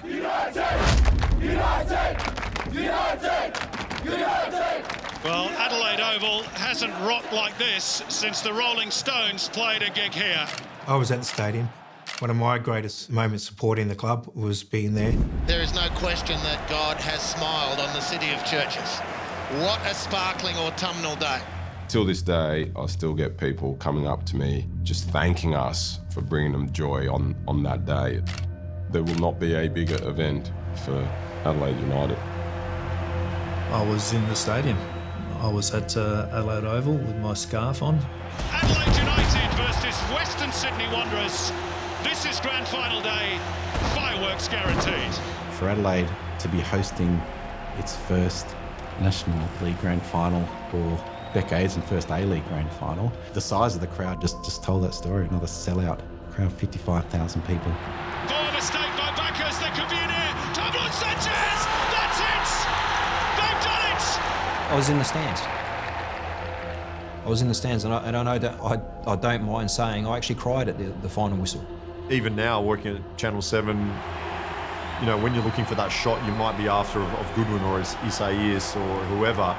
United! United! United! United! Well, Adelaide Oval hasn't rocked like this since the Rolling Stones played a gig here. I was at the stadium. One of my greatest moments supporting the club was being there. There is no question that God has smiled on the city of churches. What a sparkling autumnal day. Till this day, I still get people coming up to me just thanking us for bringing them joy on that day. There will not be a bigger event for Adelaide United. I was in the stadium. I was at Adelaide Oval with my scarf on. Adelaide United versus Western Sydney Wanderers. This is grand final day. Fireworks guaranteed. For Adelaide to be hosting its first National League grand final for decades and first A-League grand final, the size of the crowd just told that story. Another sellout crowd, 55,000 people. Poor mistake by backers. There could be an air. Tablo Sanchez! That's it! They've done it! I was in the stands. And I know that I don't mind saying I actually cried at the final whistle. Even now, working at Channel 7, you know, when you're looking for that shot you might be after of Goodwin or Isaias or whoever,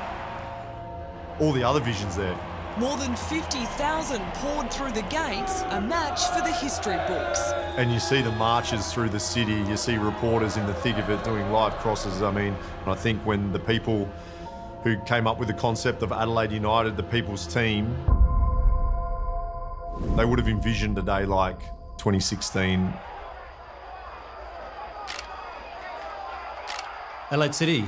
all the other visions there. More than 50,000 poured through the gates, a match for the history books. And you see the marches through the city, you see reporters in the thick of it doing live crosses. I mean, I think when the people who came up with the concept of Adelaide United, the people's team, they would have envisioned a day like 2016. Adelaide City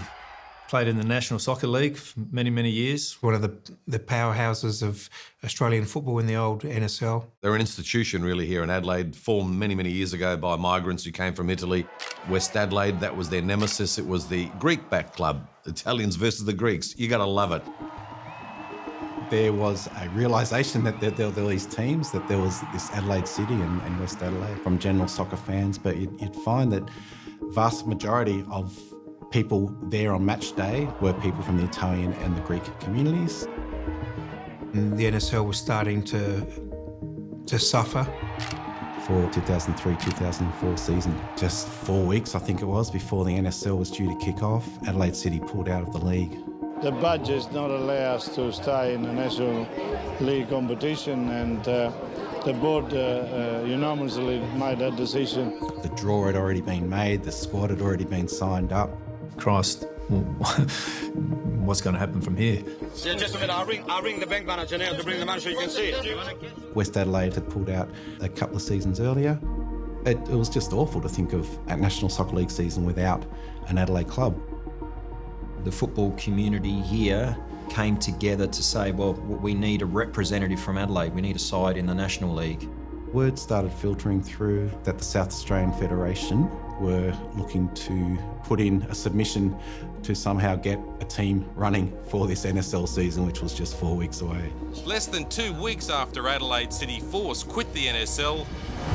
played in the National Soccer League for many, many years. One of the powerhouses of Australian football in the old NSL. They're an institution really here in Adelaide, formed many, many years ago by migrants who came from Italy. West Adelaide, that was their nemesis. It was the Greek-backed club, Italians versus the Greeks. You got to love it. There was a realisation that there were these teams, that there was this Adelaide City and West Adelaide from general soccer fans, but you'd find that vast majority of people there on match day were people from the Italian and the Greek communities. And the NSL was starting to suffer. For 2003-2004 season, just 4 weeks, I think it was, before the NSL was due to kick off, Adelaide City pulled out of the league. The budget not allow us to stay in the National League competition, and the board unanimously made that decision. The draw had already been made, the squad had already been signed up. Christ, what's going to happen from here? Yeah, just a minute, I'll ring the bank manager now to bring them out so you can see it. West Adelaide had pulled out a couple of seasons earlier. It was just awful to think of a National Soccer League season without an Adelaide club. The football community here came together to say, well, we need a representative from Adelaide. We need a side in the National League. Word started filtering through that the South Australian Federation were looking to put in a submission to somehow get a team running for this NSL season, which was just 4 weeks away. Less than 2 weeks after Adelaide City Force quit the NSL,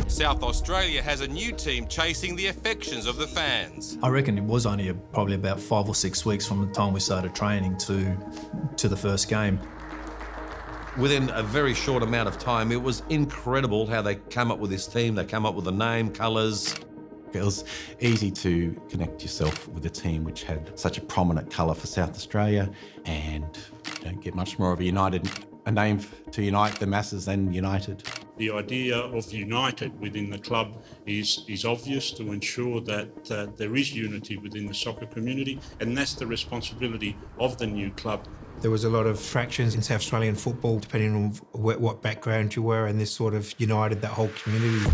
South Australia has a new team chasing the affections of the fans. I reckon it was only probably about 5 or 6 weeks from the time we started training to the first game. Within a very short amount of time, it was incredible how they came up with this team. They came up with a name, colours. It was easy to connect yourself with a team which had such a prominent colour for South Australia, and you don't get much more of a name to unite the masses than United. The idea of United within the club is obvious, to ensure that there is unity within the soccer community, and that's the responsibility of the new club. There was a lot of fractions in South Australian football, depending on what background you were, and this sort of united that whole community.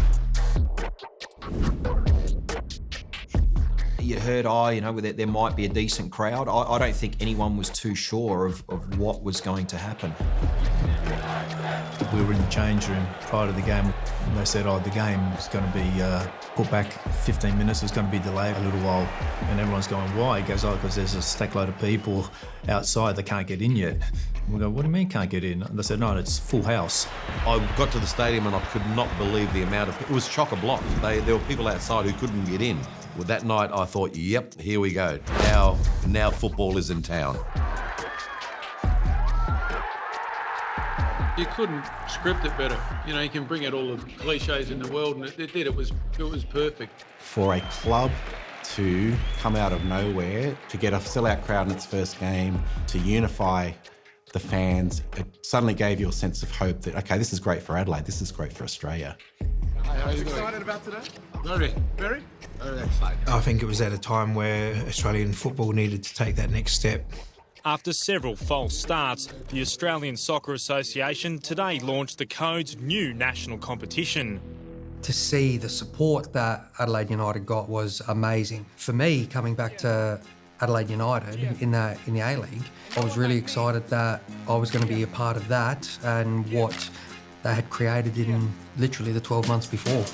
You heard, there might be a decent crowd. I don't think anyone was too sure of what was going to happen. We were in the change room prior to the game. They said, the game is going to be put back 15 minutes. It's going to be delayed a little while. And everyone's going, why? He goes, because there's a stack load of people outside that can't get in yet. And we go, what do you mean can't get in? And they said, no, it's full house. I got to the stadium and I could not believe the amount of... It was chock-a-block. There were people outside who couldn't get in. Well, that night I thought, yep, here we go. Now football is in town. You couldn't script it better. You can bring out all the cliches in the world, and it did. It was perfect. For a club to come out of nowhere, to get a sellout crowd in its first game, to unify the fans, it suddenly gave you a sense of hope that, okay, this is great for Adelaide, this is great for Australia. How are you excited about today? Very. Very? Very excited. I think it was at a time where Australian football needed to take that next step. After several false starts, the Australian Soccer Association today launched the Code's new national competition. To see the support that Adelaide United got was amazing. For me, coming back to Adelaide United in the A-League, I was really excited that I was going to be a part of that and what they had created in literally the 12 months before.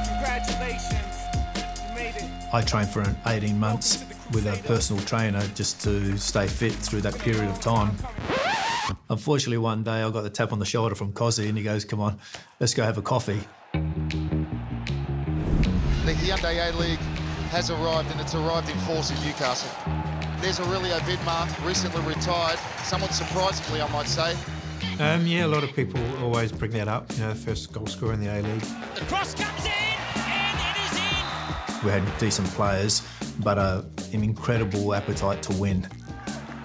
Congratulations, you made it. I trained for 18 months with a personal trainer just to stay fit through that period of time. Unfortunately, one day I got the tap on the shoulder from Kosy and he goes, "Come on, let's go have a coffee." The Hyundai A-League has arrived, and it's arrived in force in Newcastle. There's Aurelio Vidmar, recently retired, somewhat surprisingly, I might say. Yeah, a lot of people always bring that up, you know, first goal scorer in the A-League. The cross comes in, and it is in. We had decent players, but an incredible appetite to win.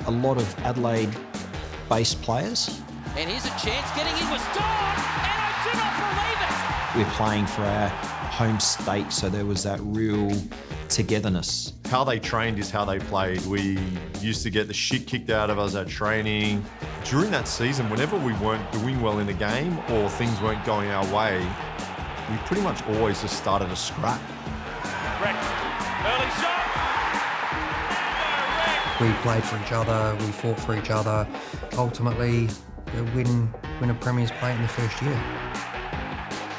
A lot of Adelaide-based players. And here's a chance, getting in was Dawn, and I do not believe it. We're playing for our home state, so there was that real togetherness. How they trained is how they played. We used to get the shit kicked out of us at training. During that season, whenever we weren't doing well in a game or things weren't going our way, we pretty much always just started a scrap. Early shot. We played for each other, we fought for each other. Ultimately, win a Premier's plate in the first year.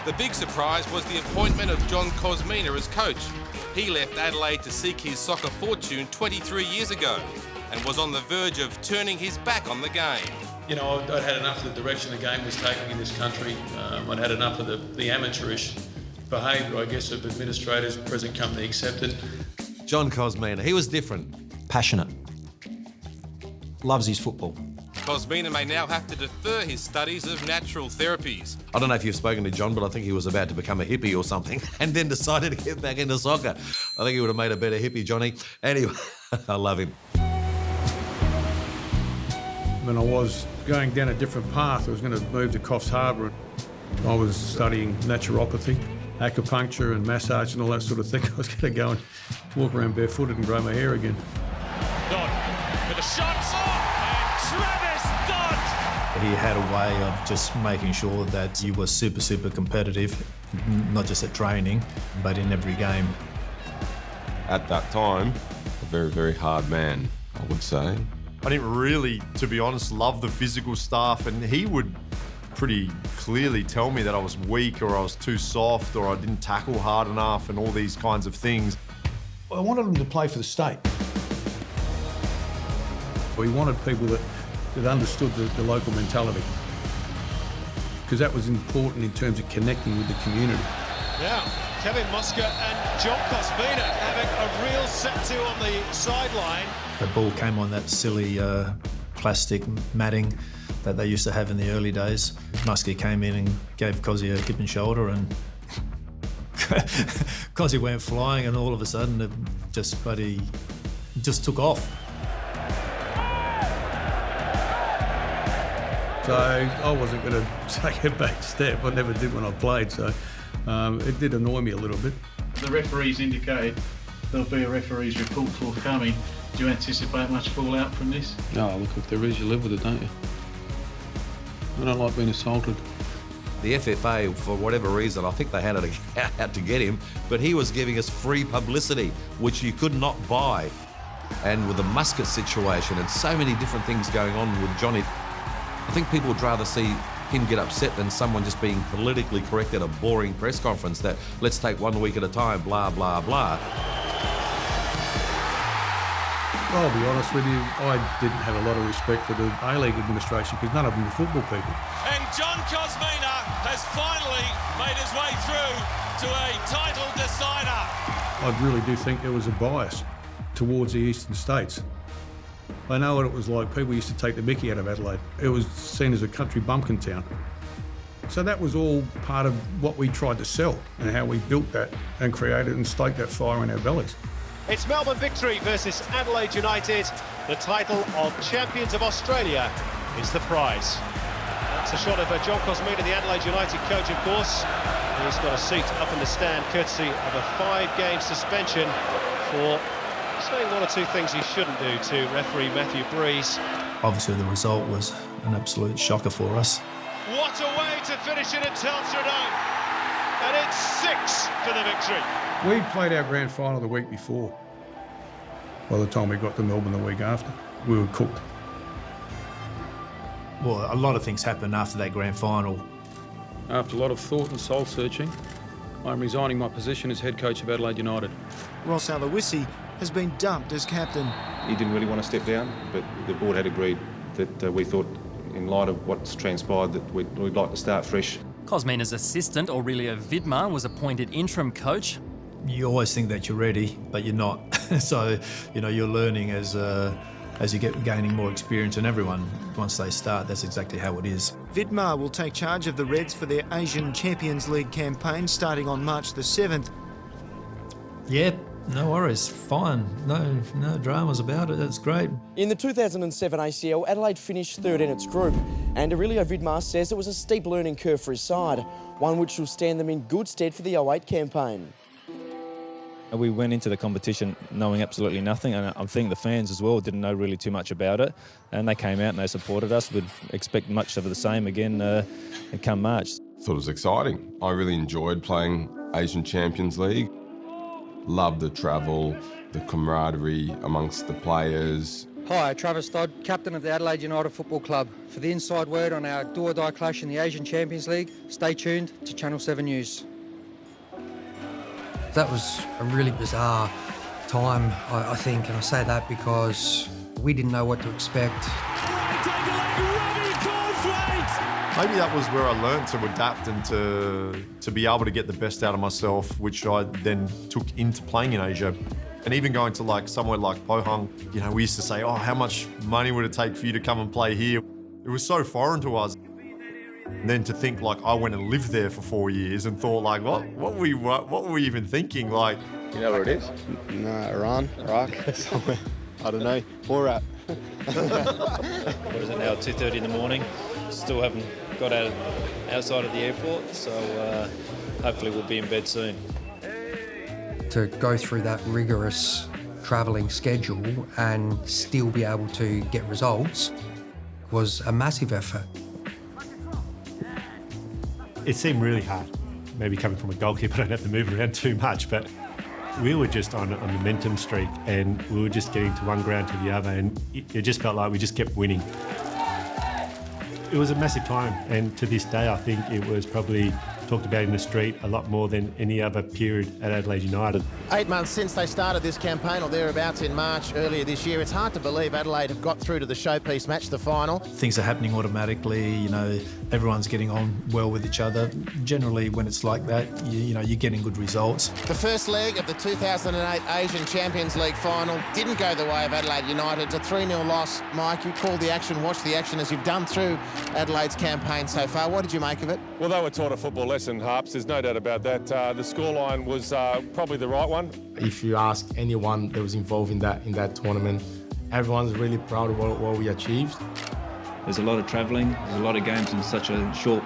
The big surprise was the appointment of John Kosmina as coach. He left Adelaide to seek his soccer fortune 23 years ago and was on the verge of turning his back on the game. You know, I'd had enough of the direction the game was taking in this country. I'd had enough of the amateurish behaviour, I guess, of administrators, present company accepted. John Kosmina, he was different. Passionate. Loves his football. Kosmina may now have to defer his studies of natural therapies. I don't know if you've spoken to John, but I think he was about to become a hippie or something and then decided to get back into soccer. I think he would have made a better hippie, Johnny. Anyway, I love him. When I was going down a different path, I was going to move to Coffs Harbour. I was studying naturopathy, acupuncture and massage and all that sort of thing. I was going to go and walk around barefooted and grow my hair again. Dodd with a shot, and Travis Dodd. He had a way of just making sure that you were super, super competitive, not just at training, but in every game. At that time, a very, very hard man, I would say. I didn't really, to be honest, love the physical stuff, and he would pretty clearly tell me that I was weak or I was too soft or I didn't tackle hard enough and all these kinds of things. I wanted them to play for the state. We wanted people that understood the local mentality, because that was important in terms of connecting with the community. Now, Kevin Mosca and John Kosmina having a real set-to on the sideline. The ball came on that silly plastic matting that they used to have in the early days. Muskie came in and gave Kosy a hip and shoulder, and Kosy went flying, and all of a sudden it just took off. So I wasn't going to take a back step. I never did when I played, so it did annoy me a little bit. The referees indicate there'll be a referee's report forthcoming. Do you anticipate much fallout from this? No, look, if there is, you live with it, don't you? I don't like being assaulted. The FFA, for whatever reason, I think they had it out to get him, but he was giving us free publicity, which you could not buy. And with the Muscat situation and so many different things going on with Johnny, I think people would rather see him get upset than someone just being politically correct at a boring press conference that let's take 1 week at a time, blah, blah, blah. I'll be honest with you, I didn't have a lot of respect for the A-League administration because none of them were football people. And John Kosmina has finally made his way through to a title decider. I really do think there was a bias towards the eastern states. I know what it was like. People used to take the mickey out of Adelaide. It was seen as a country bumpkin town. So that was all part of what we tried to sell and how we built that and created and stoked that fire in our bellies. It's Melbourne Victory versus Adelaide United. The title of Champions of Australia is the prize. That's a shot of John Kosmina, the Adelaide United coach, of course. He's got a seat up in the stand courtesy of a 5-game suspension for saying one or two things he shouldn't do to referee Matthew Breeze. Obviously the result was an absolute shocker for us. What a way to finish it at Telstra Dome. And it's 6 for the victory. We played our grand final the week before. By the time we got to Melbourne the week after, we were cooked. Well, a lot of things happened after that grand final. After a lot of thought and soul searching, I'm resigning my position as head coach of Adelaide United. Ross Aloisi has been dumped as captain. He didn't really want to step down, but the board had agreed that we thought, in light of what's transpired, that we'd like to start fresh. Kosmina's assistant, Aurelia Vidmar, was appointed interim coach. You always think that you're ready, but you're not. So, you're learning as you get gaining more experience, and everyone, once they start, that's exactly how it is. Vidmar will take charge of the Reds for their Asian Champions League campaign starting on March the 7th. Yeah, no worries, fine. No dramas about it, that's great. In the 2007 ACL, Adelaide finished third in its group, and Aurelio Vidmar says it was a steep learning curve for his side, one which will stand them in good stead for the 08 campaign. We went into the competition knowing absolutely nothing, and I think the fans as well didn't know really too much about it, and they came out and they supported us. We'd expect much of the same again come March. Thought it was exciting. I really enjoyed playing Asian Champions League. Loved the travel, the camaraderie amongst the players. Hi, Travis Dodd, captain of the Adelaide United Football Club. For the inside word on our do-or-die clash in the Asian Champions League, stay tuned to Channel 7 News. That was a really bizarre time, I think, and I say that because we didn't know what to expect. Maybe that was where I learned to adapt and to be able to get the best out of myself, which I then took into playing in Asia. And even going to somewhere like Pohang, we used to say, oh, how much money would it take for you to come and play here? It was so foreign to us. And then to think I went and lived there for 4 years and thought what were we even thinking? You know where it is? No, Iran, Iraq, somewhere. I don't know. Borat. What is it now? 2:30 in the morning. Still haven't got outside of the airport, so hopefully we'll be in bed soon. To go through that rigorous travelling schedule and still be able to get results was a massive effort. It seemed really hard. Maybe coming from a goalkeeper, I don't have to move around too much, but we were just on a momentum streak, and we were just getting to one ground to the other, and it just felt like we just kept winning. It was a massive time, and to this day I think it was probably talked about in the street a lot more than any other period at Adelaide United. 8 months since they started this campaign, or thereabouts in March earlier this year, it's hard to believe Adelaide have got through to the showpiece match, the final. Things are happening automatically, everyone's getting on well with each other. Generally, when it's like that, you're getting good results. The first leg of the 2008 Asian Champions League final didn't go the way of Adelaide United. It's a 3-0 loss. Mike, you called the action, watched the action as you've done through Adelaide's campaign so far. What did you make of it? Well, they were taught a football lesson, Harps. There's no doubt about that. The scoreline was probably the right one. If you ask anyone that was involved in that tournament, everyone's really proud of what we achieved. There's a lot of travelling, there's a lot of games in such a short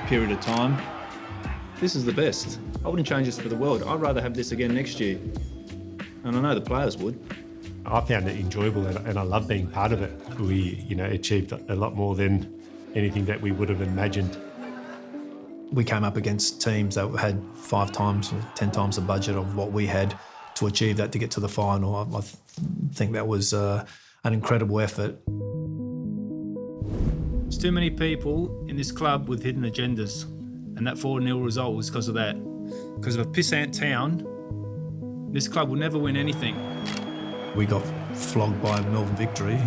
period of time. This is the best. I wouldn't change this for the world. I'd rather have this again next year. And I know the players would. I found it enjoyable, and I love being part of it. We, achieved a lot more than anything that we would have imagined. We came up against teams that had 5 times or 10 times the budget of what we had to achieve that, to get to the final. I think that was an incredible effort. There's too many people in this club with hidden agendas, and that 4-0 result was because of that. Because of a pissant town, this club will never win anything. We got flogged by Melbourne Victory.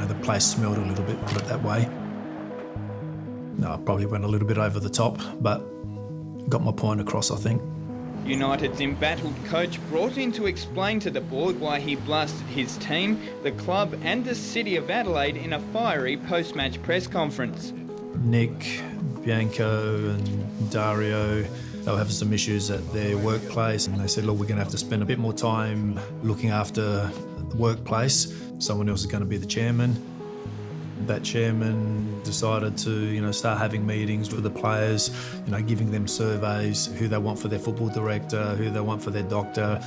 The place smelled a little bit, put it that way. No, I probably went a little bit over the top, but got my point across, I think. United's embattled coach brought in to explain to the board why he blasted his team, the club and the City of Adelaide in a fiery post-match press conference. Nick, Bianco and Dario, they were having some issues at their workplace, and they said, look, we're going to have to spend a bit more time looking after the workplace. Someone else is going to be the chairman. That chairman decided to, start having meetings with the players, giving them surveys, who they want for their football director, who they want for their doctor.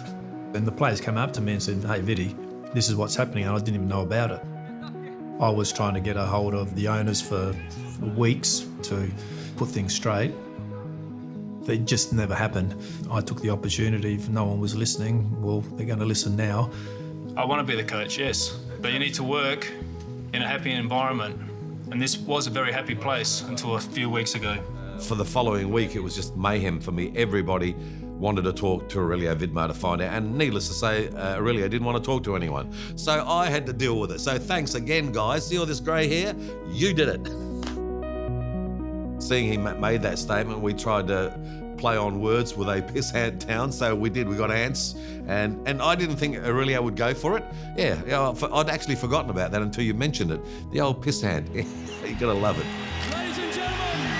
And the players came up to me and said, hey, Viddy, this is what's happening, and I didn't even know about it. I was trying to get a hold of the owners for weeks to put things straight. It just never happened. I took the opportunity. If no one was listening, well, they're going to listen now. I want to be the coach, yes, but you need to work in a happy environment. And this was a very happy place until a few weeks ago. For the following week, it was just mayhem for me. Everybody wanted to talk to Aurelio Vidmar to find out, and needless to say, Aurelio didn't want to talk to anyone. So I had to deal with it. So thanks again, guys. See all this grey hair? You did it. Seeing he made that statement, we tried to play on words with a piss ant town, so we did. We got ants, and I didn't think Aurelio would go for it. Yeah, I'd actually forgotten about that until you mentioned it. The old piss ant. You're gonna love it. Ladies and gentlemen,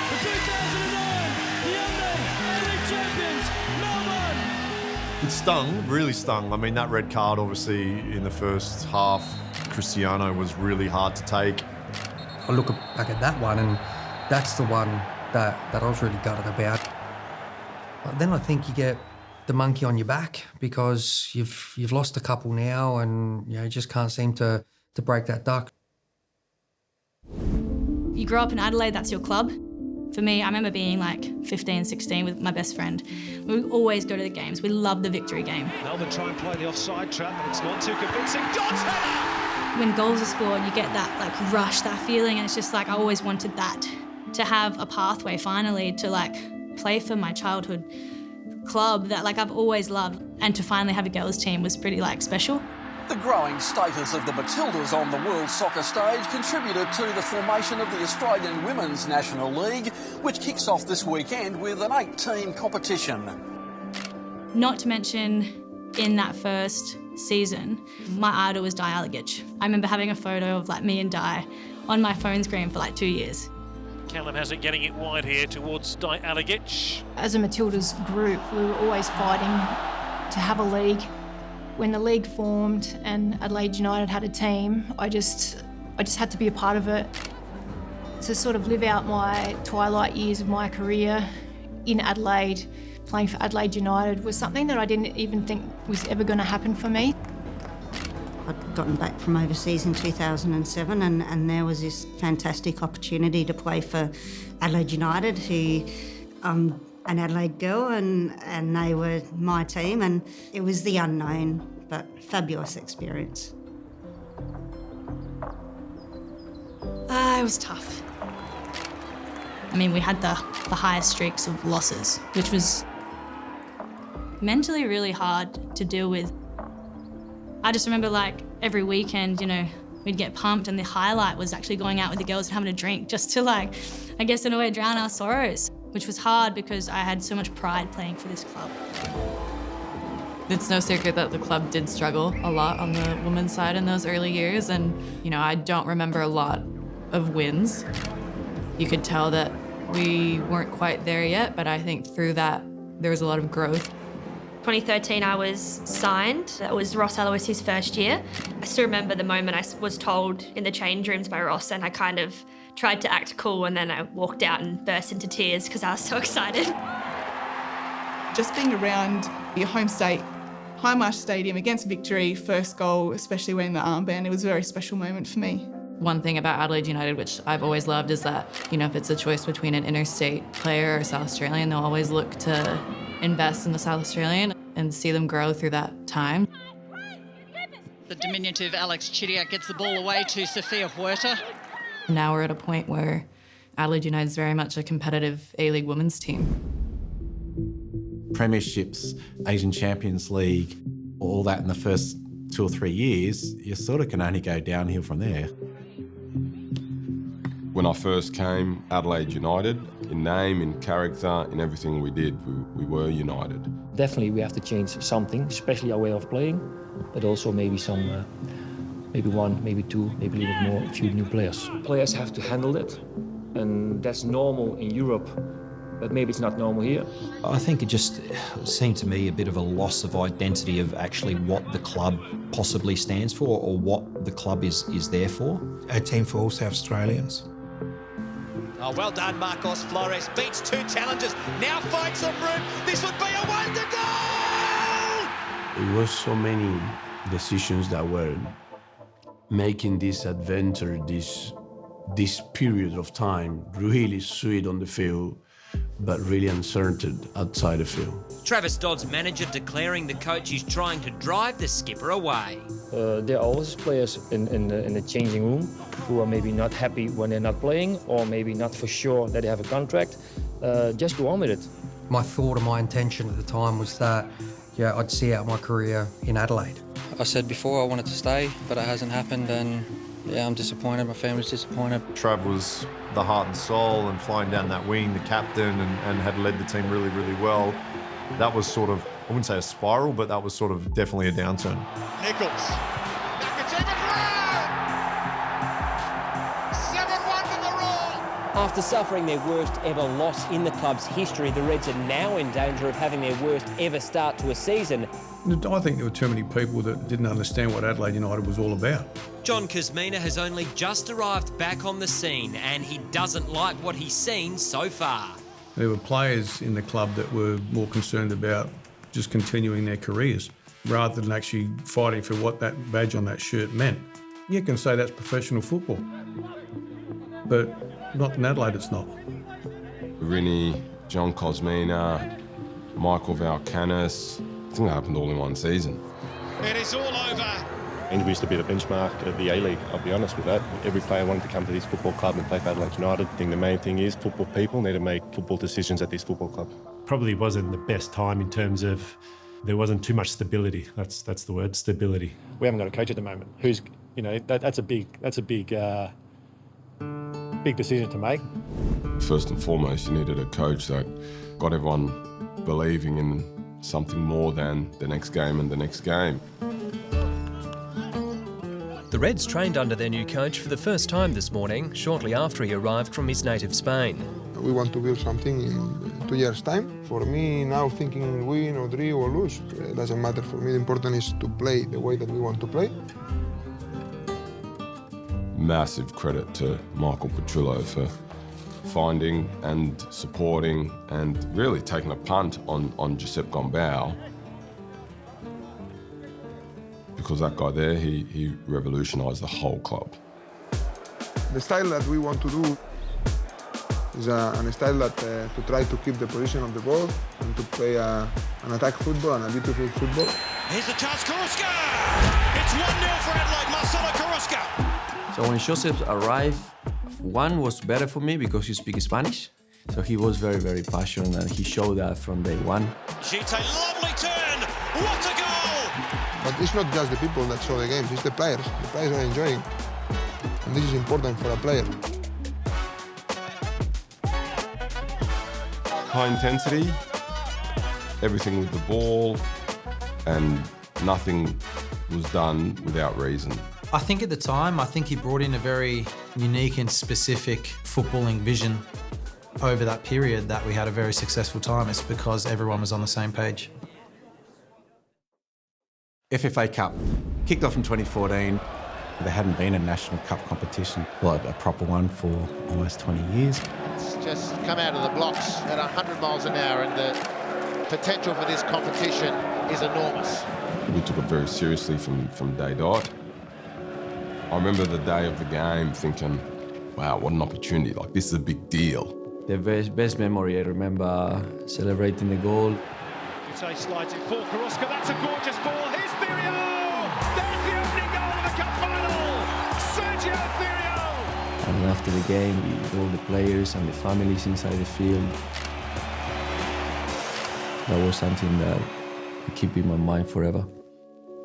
the 2009 League champions, Melbourne. It stung, really stung. I mean, that red card, obviously, in the first half, Cristiano was really hard to take. I look back at that one, and that's the one that I was really gutted about. But then I think you get the monkey on your back because you've lost a couple now, and you just can't seem to break that duck. You grow up in Adelaide, that's your club. For me, I remember being like 15, 16 with my best friend. We would always go to the games. We loved the victory game. Melbourne try and play the offside trap, but it's not too convincing. Dodds header! When goals are scored, you get that rush, that feeling, and it's just I always wanted that. To have a pathway finally to play for my childhood club that I've always loved, and to finally have a girls team was pretty special. The growing status of the Matildas on the world soccer stage contributed to the formation of the Australian Women's National League, which kicks off this weekend with an 8-team competition. Not to mention, in that first season, my idol was Di Alligic. I remember having a photo of me and Di on my phone screen for 2 years. Callum has it, getting it wide here towards Di Alligic. As a Matildas group, we were always fighting to have a league. When the league formed and Adelaide United had a team, I just had to be a part of it. To sort of live out my twilight years of my career in Adelaide, playing for Adelaide United, was something that I didn't even think was ever going to happen for me. I'd gotten back from overseas in 2007 and there was this fantastic opportunity to play for Adelaide United, who I'm an Adelaide girl and they were my team, and it was the unknown but fabulous experience. It was tough. I mean, we had the highest streaks of losses, which was mentally really hard to deal with. I just remember every weekend, we'd get pumped, and the highlight was actually going out with the girls and having a drink just to I guess in a way drown our sorrows, which was hard because I had so much pride playing for this club. It's no secret that the club did struggle a lot on the women's side in those early years, and I don't remember a lot of wins. You could tell that we weren't quite there yet, but I think through that there was a lot of growth. 2013 I was signed. That was Ross Alois' first year. I still remember the moment I was told in the change rooms by Ross, and I kind of tried to act cool, and then I walked out and burst into tears because I was so excited. Just being around your home state, Highmarsh Stadium against Victory, first goal, especially wearing the armband, it was a very special moment for me. One thing about Adelaide United, which I've always loved, is that, if it's a choice between an interstate player or South Australian, they'll always look to invest in the South Australian and see them grow through that time. The diminutive Alex Chidiac gets the ball away to Sophia Huerta. Now we're at a point where Adelaide United is very much a competitive A-League women's team. Premierships, Asian Champions League, all that in the first 2 or 3 years, you sort of can only go downhill from there. When I first came, Adelaide United, in name, in character, in everything we did, we were united. Definitely we have to change something, especially our way of playing, but also maybe maybe one, maybe two, maybe a little bit more, a few new players. Players have to handle it, and that's normal in Europe, but maybe it's not normal here. I think it just seemed to me a bit of a loss of identity of actually what the club possibly stands for or what the club is there for. A team for all South Australians. Oh, well done, Marcos Flores. Beats 2 challengers. Now finds some room. This would be a wonder goal! It was so many decisions that were making this adventure, this period of time, really sweet on the field, but really uncertain outside the field. Travis Dodd's manager declaring the coach is trying to drive the skipper away. There are always players in the changing room who are maybe not happy when they're not playing, or maybe not for sure that they have a contract. Just go on with it. My thought and my intention at the time was that, yeah, I'd see out my career in Adelaide. I said before I wanted to stay, but it hasn't happened, and yeah, I'm disappointed. My family's disappointed. Trav was the heart and soul and flying down that wing, the captain, and had led the team really, really well. That was sort of, I wouldn't say a spiral, but that was sort of definitely a downturn. Nichols. After suffering their worst ever loss in the club's history, the Reds are now in danger of having their worst ever start to a season. I think there were too many people that didn't understand what Adelaide United was all about. John Kosmina has only just arrived back on the scene and he doesn't like what he's seen so far. There were players in the club that were more concerned about just continuing their careers rather than actually fighting for what that badge on that shirt meant. You can say that's professional football, but not in Adelaide, it's not. Rini, John Kosmina, Michael Valkanis, I think that happened all in one season. It is all over. And we used to be the benchmark of the A-League, I'll be honest with that. Every player wanted to come to this football club and play for Adelaide United. I think the main thing is football people need to make football decisions at this football club. Probably wasn't the best time in terms of there wasn't too much stability. That's the word, stability. We haven't got a coach at the moment who's, you know, that's a big decision to make. First and foremost, you needed a coach that got everyone believing in something more than the next game and the next game. The Reds trained under their new coach for the first time this morning, shortly after he arrived from his native Spain. We want to build something in 2 years' time. For me, now thinking win or draw or lose, it doesn't matter for me. The important is to play the way that we want to play. Massive credit to Michael Petrillo for finding and supporting and really taking a punt on Giuseppe Gombau. Because that guy there, he revolutionised the whole club. The style that we want to do is a style that to try to keep the position of the ball and to play an attack football and a beautiful football. Here's the chance, Karuska! It's 1-0 for Adelaide, Marcelo Karuska! So when Joseph arrived, one was better for me because he speaks Spanish. So he was very, very passionate and he showed that from day one. Ute, lovely turn! What a goal! But it's not just the people that show the games, it's the players. The players are enjoying. And this is important for a player. High intensity, everything with the ball, and nothing was done without reason. I think at the time, he brought in a very unique and specific footballing vision over that period that we had a very successful time. It's because everyone was on the same page. FFA Cup kicked off in 2014. There hadn't been a national cup competition, well, a proper one for almost 20 years. It's just come out of the blocks at 100 miles an hour, and the potential for this competition is enormous. We took it very seriously from day dot. I remember the day of the game thinking, wow, what an opportunity, like this is a big deal. The best memory, I remember celebrating the goal. Ute slides it for Karuska, that's a gorgeous ball, here's Thirio! There's the opening goal of the cup final! Sergio Thirio! And after the game, with all the players and the families inside the field, that was something that I keep in my mind forever.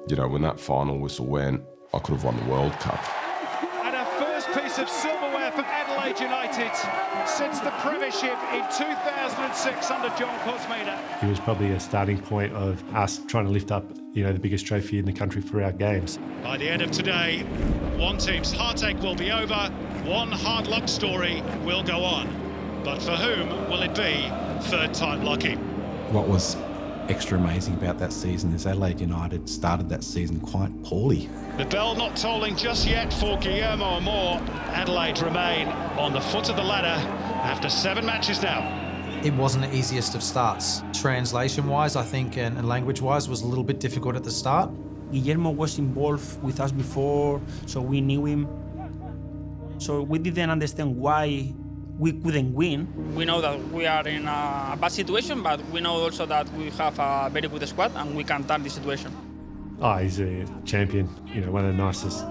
You know, when that final whistle went, I could have won the World Cup. And our first piece piece of silverware for Adelaide United since the premiership in 2006 under John Kosmina. It was probably a starting point of us trying to lift up, the biggest trophy in the country for our games. By the end of today, one team's heartache will be over, one hard luck story will go on. But for whom will it be third time lucky? What was extra amazing about that season is Adelaide United started that season quite poorly. The bell not tolling just yet for Guillermo Amor. Adelaide remain on the foot of the ladder after 7 matches now. It wasn't the easiest of starts. Translation-wise, I think, and language-wise, was a little bit difficult at the start. Guillermo was involved with us before, so we knew him. So we didn't understand why we couldn't win. We know that we are in a bad situation, but we know also that we have a very good squad and we can turn the situation. Oh, he's a champion, one of the nicest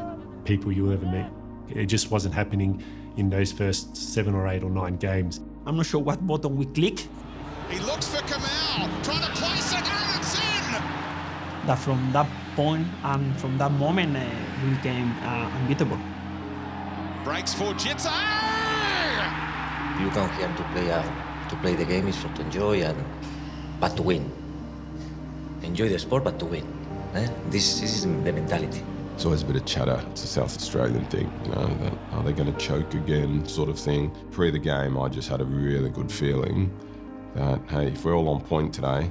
people you'll ever meet. It just wasn't happening in those first 7 or 8 or 9 games. I'm not sure what button we click. He looks for Kamau, trying to place it, and it's in! That from that point and from that moment, we became unbeatable. Breaks for Jitsa! You come here to play the game is for to enjoy but to win. Enjoy the sport, but to win. This is the mentality. It's always a bit of chatter. It's a South Australian thing, that are they going to choke again sort of thing. Pre the game, I just had a really good feeling that, hey, if we're all on point today,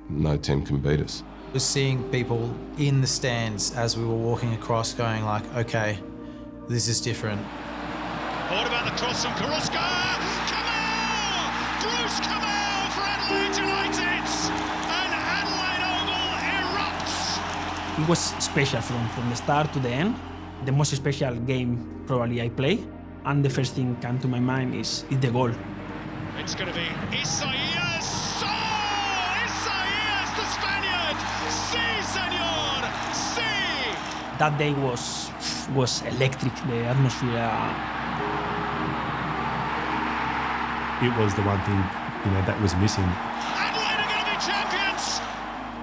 no team can beat us. Just seeing people in the stands as we were walking across going like, okay, this is different. What about the cross from Karuska? Kamau! Bruce Kamau for Adelaide United! And Adelaide Oval erupts! It was special from the start to the end. The most special game probably I play. And the first thing came to my mind is the goal. It's going to be Isaias! Oh! Isaias, the Spaniard! Sí, señor! Sí! That day was electric, the atmosphere. It was the one thing, that was missing. Adelaide are going to be champions!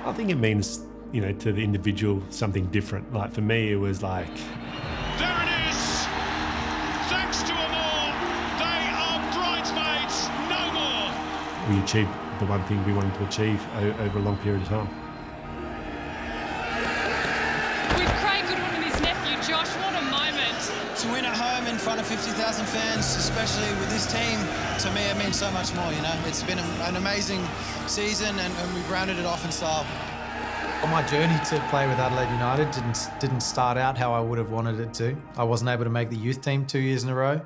I think it means, to the individual something different. Like for me, it was like... There it is! Thanks to Amor, they are bridesmaids no more! We achieved the one thing we wanted to achieve over a long period of time. With Craig Goodwin and his nephew Josh, what a moment! To win at home in front of 50,000 fans, especially with this team, to me it means so much more, It's been an amazing season and we've rounded it off in style. Well, my journey to play with Adelaide United didn't start out how I would have wanted it to. I wasn't able to make the youth team 2 years in a row.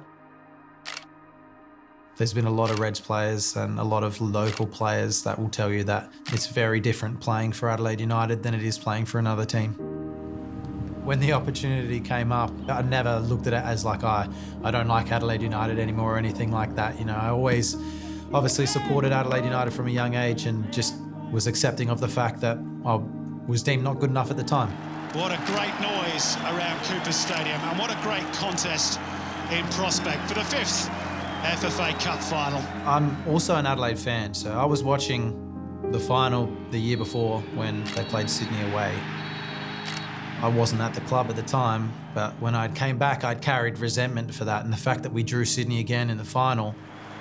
There's been a lot of Reds players and a lot of local players that will tell you that it's very different playing for Adelaide United than it is playing for another team. When the opportunity came up, I never looked at it as like, I don't like Adelaide United anymore or anything like that. I always obviously supported Adelaide United from a young age and just was accepting of the fact that I was deemed not good enough at the time. What a great noise around Cooper Stadium and what a great contest in prospect for the 5th FFA Cup final. I'm also an Adelaide fan, so I was watching the final the year before when they played Sydney away. I wasn't at the club at the time, but when I came back, I'd carried resentment for that and the fact that we drew Sydney again in the final.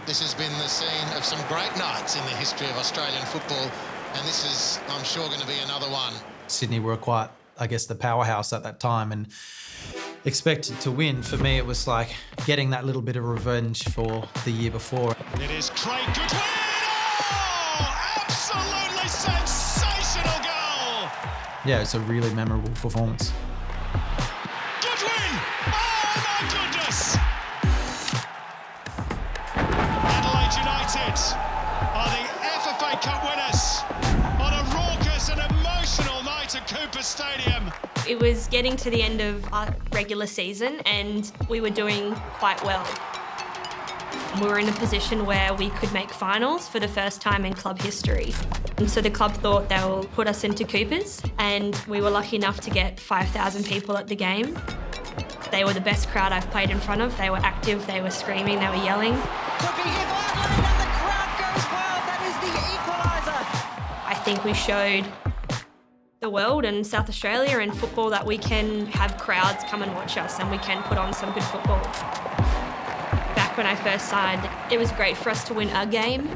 This has been the scene of some great nights in the history of Australian football, and this is, I'm sure, going to be another one. Sydney were quite, I guess, the powerhouse at that time and expected to win. For me, it was like getting that little bit of revenge for the year before. It is Craig Goodwin! Oh, absolutely sensational goal! Yeah, it's a really memorable performance. Goodwin! Oh, my goodness! Adelaide United are the FFA Cup winners on a raucous and emotional night at Cooper Stadium. It was getting to the end of our regular season and we were doing quite well. We were in a position where we could make finals for the first time in club history. And so the club thought they will put us into Coopers, and we were lucky enough to get 5,000 people at the game. They were the best crowd I've played in front of. They were active, they were screaming, they were yelling. Could be here for Adelaide and the crowd goes wild. That is the equaliser. I think we showed the world and South Australia and football that we can have crowds come and watch us and we can put on some good football. Back when I first signed, it was great for us to win a game.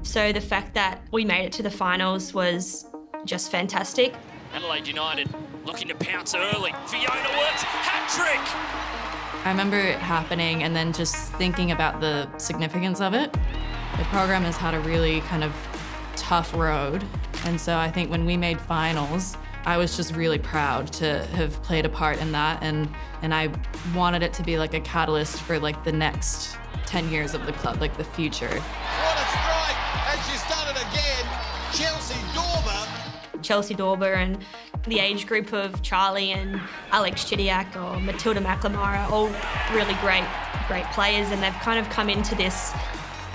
So the fact that we made it to the finals was just fantastic. Adelaide United looking to pounce early. Fiona Works, hat-trick! I remember it happening and then just thinking about the significance of it. The program has had a really kind of tough road, and so I think when we made finals, I was just really proud to have played a part in that, and I wanted it to be like a catalyst for like the next 10 years of the club, like the future. What a strike! And she's done it again. Chelsea Dorber and the age group of Charlie and Alex Chidiac or Matilda McLemara, all really great players, and they've kind of come into this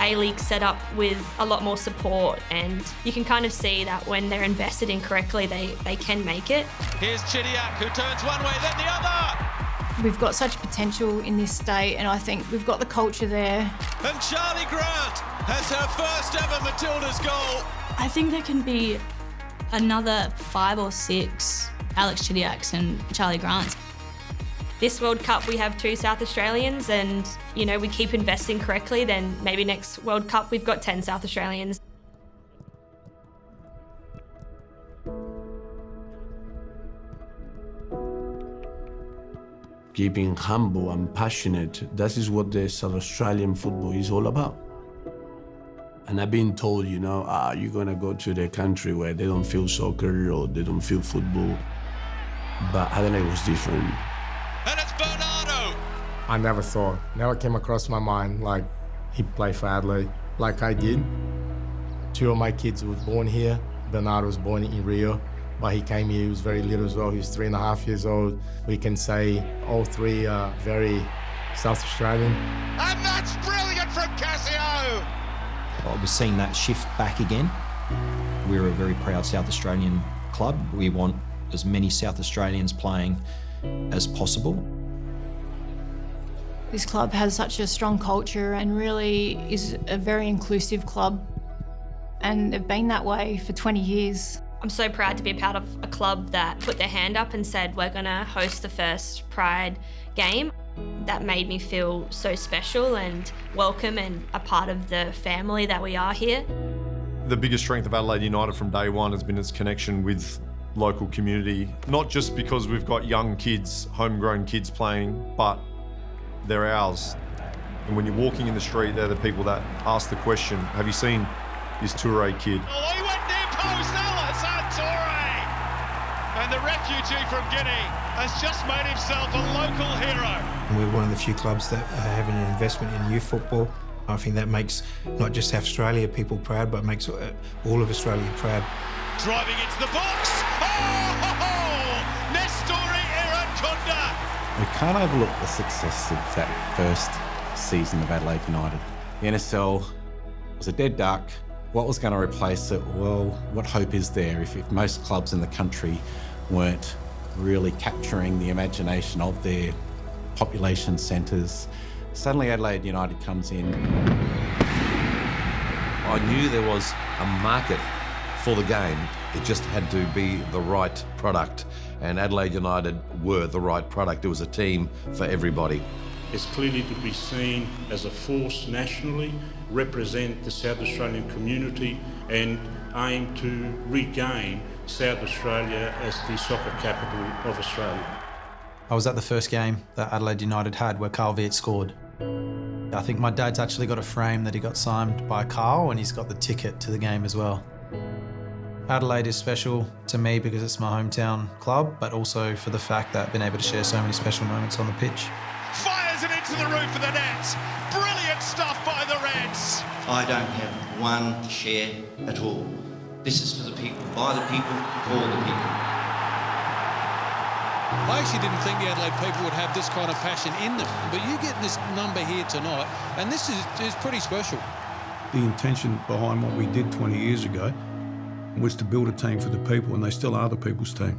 A-League setup with a lot more support, and you can kind of see that when they're invested in correctly, they can make it. Here's Chidiac, who turns one way, then the other. We've got such potential in this state, and I think we've got the culture there. And Charlie Grant has her first ever Matilda's goal. I think there can be another 5 or 6 Alex Chidiacs and Charlie Grants. This World Cup we have 2 South Australians, and we keep investing correctly, then maybe next World Cup we've got 10 South Australians. Keeping humble and passionate, that is what the South Australian football is all about. And I've been told, you're gonna go to the country where they don't feel soccer or they don't feel football. But Adelaide was different. And it's Bernardo! I never came across my mind like he'd play for Adelaide like I did. 2 of my kids were born here. Bernardo was born in Rio, but he came here, he was very little as well. He was 3.5 years old. We can say all 3 are very South Australian. And that's brilliant from Cassio! We're seeing that shift back again. We're a very proud South Australian club. We want as many South Australians playing as possible. This club has such a strong culture and really is a very inclusive club, and they've been that way for 20 years. I'm so proud to be a part of a club that put their hand up and said we're going to host the first Pride game. That made me feel so special and welcome and a part of the family that we are here. The biggest strength of Adelaide United from day one has been its connection with local community, not just because we've got young kids, homegrown kids playing, but they're ours. And when you're walking in the street, they're the people that ask the question, have you seen this Toure kid? Oh, he went near post, Alassane Toure! And the refugee from Guinea has just made himself a local hero. We're one of the few clubs that are having an investment in youth football. I think that makes not just South Australia people proud, but makes all of Australia proud. Driving into the box. Oh! Nestori Irankunda. We can't overlook the success of that first season of Adelaide United. The NSL was a dead duck. What was going to replace it? Well, what hope is there if most clubs in the country weren't really capturing the imagination of their population centres? Suddenly Adelaide United comes in. I knew there was a market for the game. It just had to be the right product, and Adelaide United were the right product. It was a team for everybody. It's clearly to be seen as a force nationally, represent the South Australian community and aim to regain South Australia as the soccer capital of Australia. I was at the first game that Adelaide United had where Carl Viet scored. I think my dad's actually got a frame that he got signed by Carl, and he's got the ticket to the game as well. Adelaide is special to me because it's my hometown club, but also for the fact that I've been able to share so many special moments on the pitch. Fires it into the roof of the net. Brilliant stuff by the Reds. I don't have one share at all. This is for the people, by the people, for the people. I actually didn't think the Adelaide people would have this kind of passion in them, but you get this number here tonight, and this is pretty special. The intention behind what we did 20 years ago was to build a team for the people, and they still are the people's team.